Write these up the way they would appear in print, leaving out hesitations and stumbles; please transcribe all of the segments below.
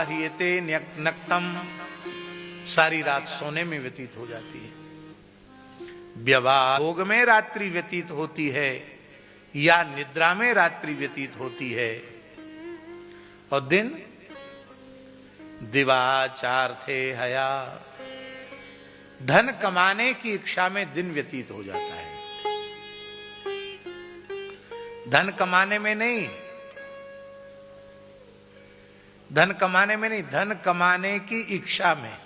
ह्रियते नक्तम, सारी रात सोने में व्यतीत हो जाती है। व्यवहार भोग में रात्रि व्यतीत होती है या निद्रा में रात्रि व्यतीत होती है, और दिन दिवाचार थे हया, धन कमाने की इच्छा में दिन व्यतीत हो जाता है। धन कमाने में नहीं, धन कमाने में नहीं, धन कमाने की इच्छा में।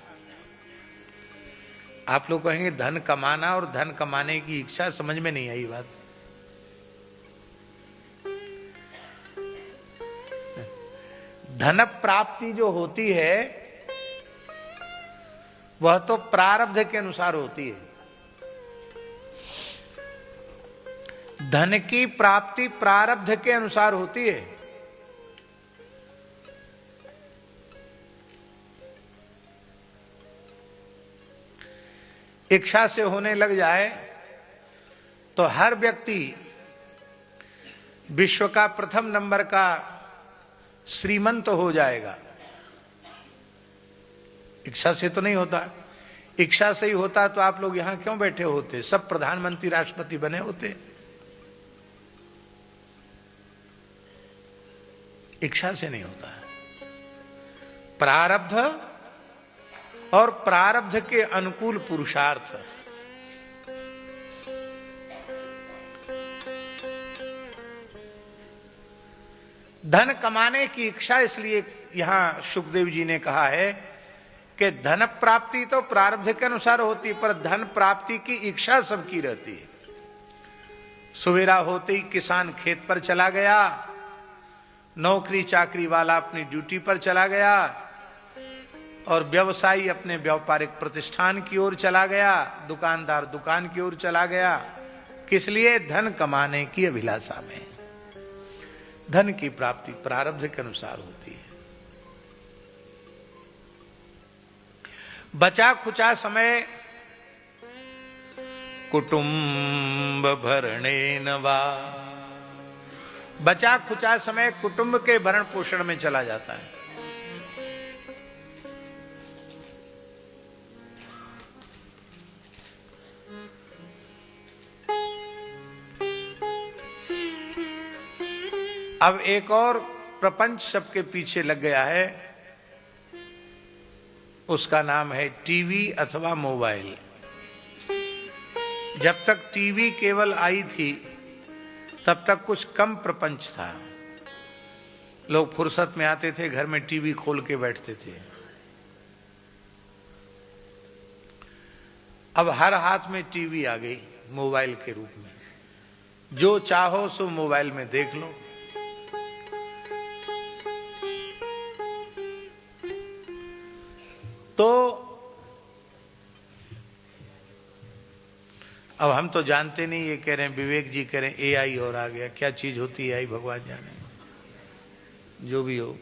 आप लोग कहेंगे धन कमाना और धन कमाने की इच्छा, समझ में नहीं आई बात। धन प्राप्ति जो होती है वह तो प्रारब्ध के अनुसार होती है। धन की प्राप्ति प्रारब्ध के अनुसार होती है। इच्छा से होने लग जाए तो हर व्यक्ति विश्व का प्रथम नंबर का श्रीमंत हो जाएगा। इच्छा से तो नहीं होता। इच्छा से ही होता तो आप लोग यहां क्यों बैठे होते, सब प्रधानमंत्री राष्ट्रपति बने होते। इच्छा से नहीं होता है। प्रारब्ध और प्रारब्ध के अनुकूल पुरुषार्थ। धन कमाने की इच्छा, इसलिए यहां सुखदेव जी ने कहा है कि धन प्राप्ति तो प्रारब्ध के अनुसार होती, पर धन प्राप्ति की इच्छा सबकी रहती है। सवेरा होते ही किसान खेत पर चला गया, नौकरी चाकरी वाला अपनी ड्यूटी पर चला गया, और व्यवसायी अपने व्यापारिक प्रतिष्ठान की ओर चला गया, दुकानदार दुकान की ओर चला गया। किस लिए? धन कमाने की अभिलाषा में। धन की प्राप्ति प्रारब्ध के अनुसार होती है। बचा खुचा समय कुटुंब भरणेन वा, बचा खुचा समय कुटुंब के भरण पोषण में चला जाता है। अब एक और प्रपंच सबके पीछे लग गया है, उसका नाम है टीवी अथवा मोबाइल। जब तक टीवी केवल आई थी तब तक कुछ कम प्रपंच था। लोग फुर्सत में आते थे, घर में टीवी खोल के बैठते थे। अब हर हाथ में टीवी आ गई मोबाइल के रूप में। जो चाहो सो मोबाइल में देख लो। तो अब हम तो जानते नहीं, ये कह रहे हैं विवेक जी कह रहे हैं एआई और आ गया। क्या चीज होती है एआई भगवान जाने। जो भी हो,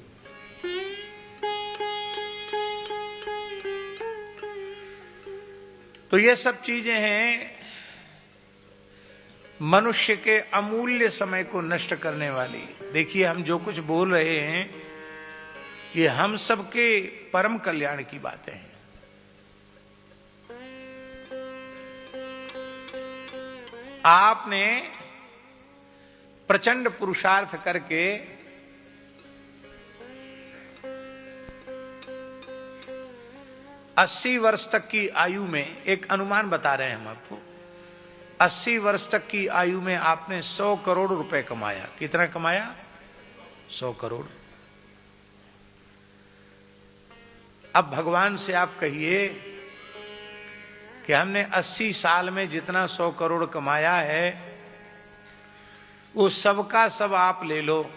तो ये सब चीजें हैं मनुष्य के अमूल्य समय को नष्ट करने वाली। देखिए हम जो कुछ बोल रहे हैं ये हम सबके परम कल्याण की बातें हैं। आपने प्रचंड पुरुषार्थ करके अस्सी वर्ष तक की आयु में, एक अनुमान बता रहे हैं हम आपको, 80 वर्ष तक की आयु में आपने 100 करोड़ रुपए कमाया। कितना कमाया? 100 करोड़। अब भगवान से आप कहिए कि हमने 80 साल में जितना 100 करोड़ कमाया है वो सबका सब आप ले लो,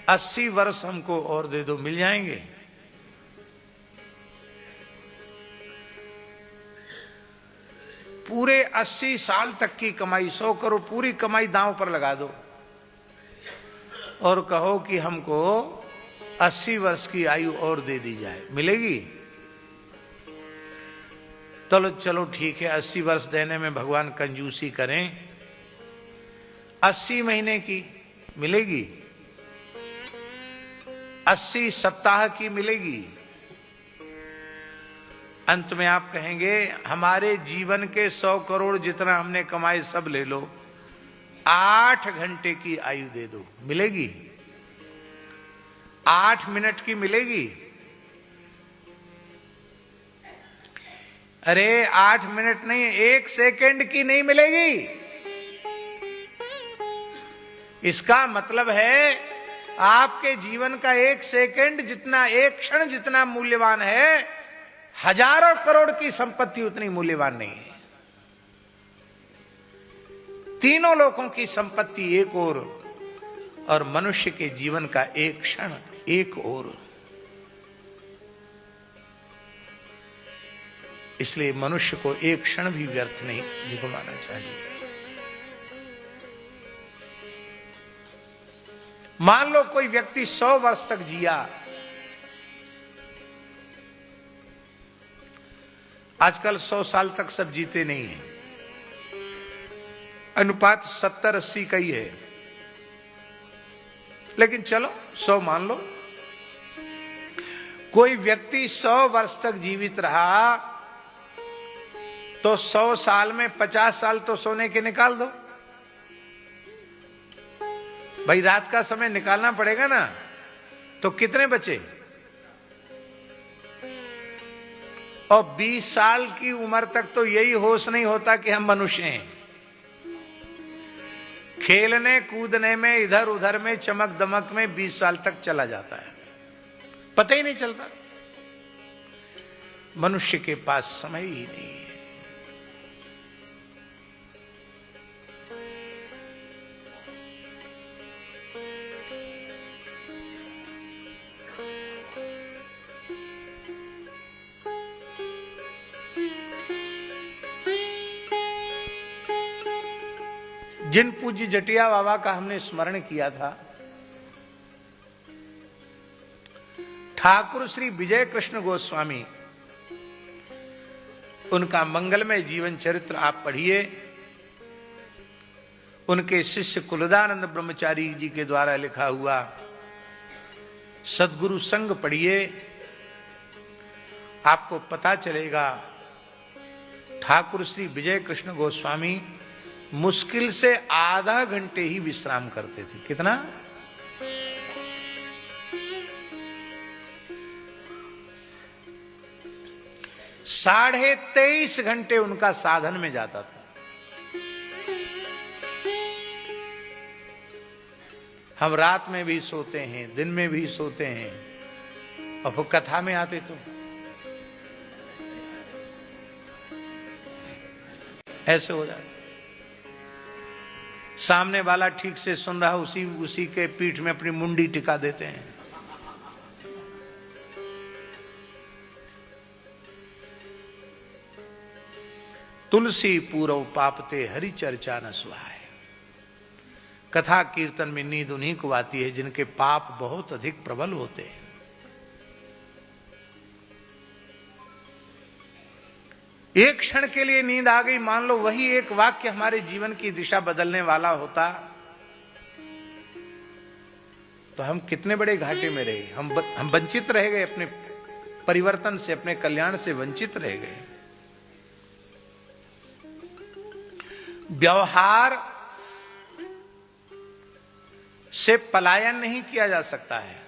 80 वर्ष हमको और दे दो, मिल जाएंगे? पूरे 80 साल तक की कमाई, 100 करोड़ पूरी कमाई दांव पर लगा दो और कहो कि हमको 80 वर्ष की आयु और दे दी जाए, मिलेगी? चलो ठीक है, 80 वर्ष देने में भगवान कंजूसी करें, 80 महीने की मिलेगी? 80 सप्ताह की मिलेगी। अंत में आप कहेंगे हमारे जीवन के 100 करोड़ जितना हमने कमाए सब ले लो, 8 घंटे की आयु दे दो, मिलेगी? 8 मिनट की मिलेगी? अरे 8 मिनट नहीं, 1 सेकंड की नहीं मिलेगी। इसका मतलब है आपके जीवन का 1 सेकंड जितना, 1 क्षण जितना मूल्यवान है, हजारों करोड़ की संपत्ति उतनी मूल्यवान नहीं है। तीनों लोगों की संपत्ति एक और मनुष्य के जीवन का 1 क्षण एक और। इसलिए मनुष्य को 1 क्षण भी व्यर्थ नहीं गुमाना चाहिए। मान लो कोई व्यक्ति 100 वर्ष तक जिया, आजकल 100 साल तक सब जीते नहीं है, अनुपात 70-80 का ही है, लेकिन चलो 100 मान लो। कोई व्यक्ति 100 वर्ष तक जीवित रहा तो 100 साल में 50 साल तो सोने के निकाल दो। भाई रात का समय निकालना पड़ेगा ना, तो कितने बचे? और 20 साल की उम्र तक तो यही होश नहीं होता कि हम मनुष्य हैं। खेलने कूदने में, इधर उधर में, चमक दमक में 20 साल तक चला जाता है, पता ही नहीं चलता। मनुष्य के पास समय ही नहीं है। जिन पूज्य जटिया बाबा का हमने स्मरण किया था, ठाकुर श्री विजय कृष्ण गोस्वामी, उनका मंगलमय जीवन चरित्र आप पढ़िए। उनके शिष्य कुलदानंद ब्रह्मचारी जी के द्वारा लिखा हुआ सद्गुरु संग पढ़िए, आपको पता चलेगा ठाकुर श्री विजय कृष्ण गोस्वामी मुश्किल से आधा घंटे ही विश्राम करते थे। कितना? साढ़े 23 घंटे उनका साधन में जाता था। हम रात में भी सोते हैं, दिन में भी सोते हैं, और फिर कथा में आते तो ऐसे हो जाता। सामने वाला ठीक से सुन रहा, उसी के पीठ में अपनी मुंडी टिका देते हैं। तुलसी पूरव पापते हरि चर्चा न सुहाए। कथा कीर्तन में नींद उन्हीं को आती है जिनके पाप बहुत अधिक प्रबल होते हैं। एक क्षण के लिए नींद आ गई, मान लो वही एक वाक्य हमारे जीवन की दिशा बदलने वाला होता, तो हम कितने बड़े घाटे में रहे। हम वंचित रह गए, अपने परिवर्तन से, अपने कल्याण से वंचित रह गए। व्यवहार से पलायन नहीं किया जा सकता है।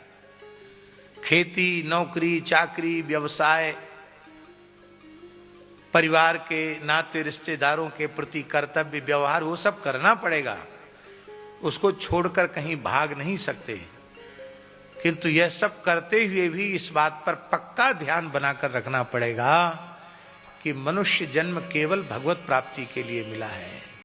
खेती, नौकरी, चाकरी, व्यवसाय, परिवार के नाते, रिश्तेदारों के प्रति कर्तव्य, व्यवहार, वो सब करना पड़ेगा, उसको छोड़कर कहीं भाग नहीं सकते। किंतु यह सब करते हुए भी इस बात पर पक्का ध्यान बनाकर रखना पड़ेगा कि मनुष्य जन्म केवल भगवत प्राप्ति के लिए मिला है।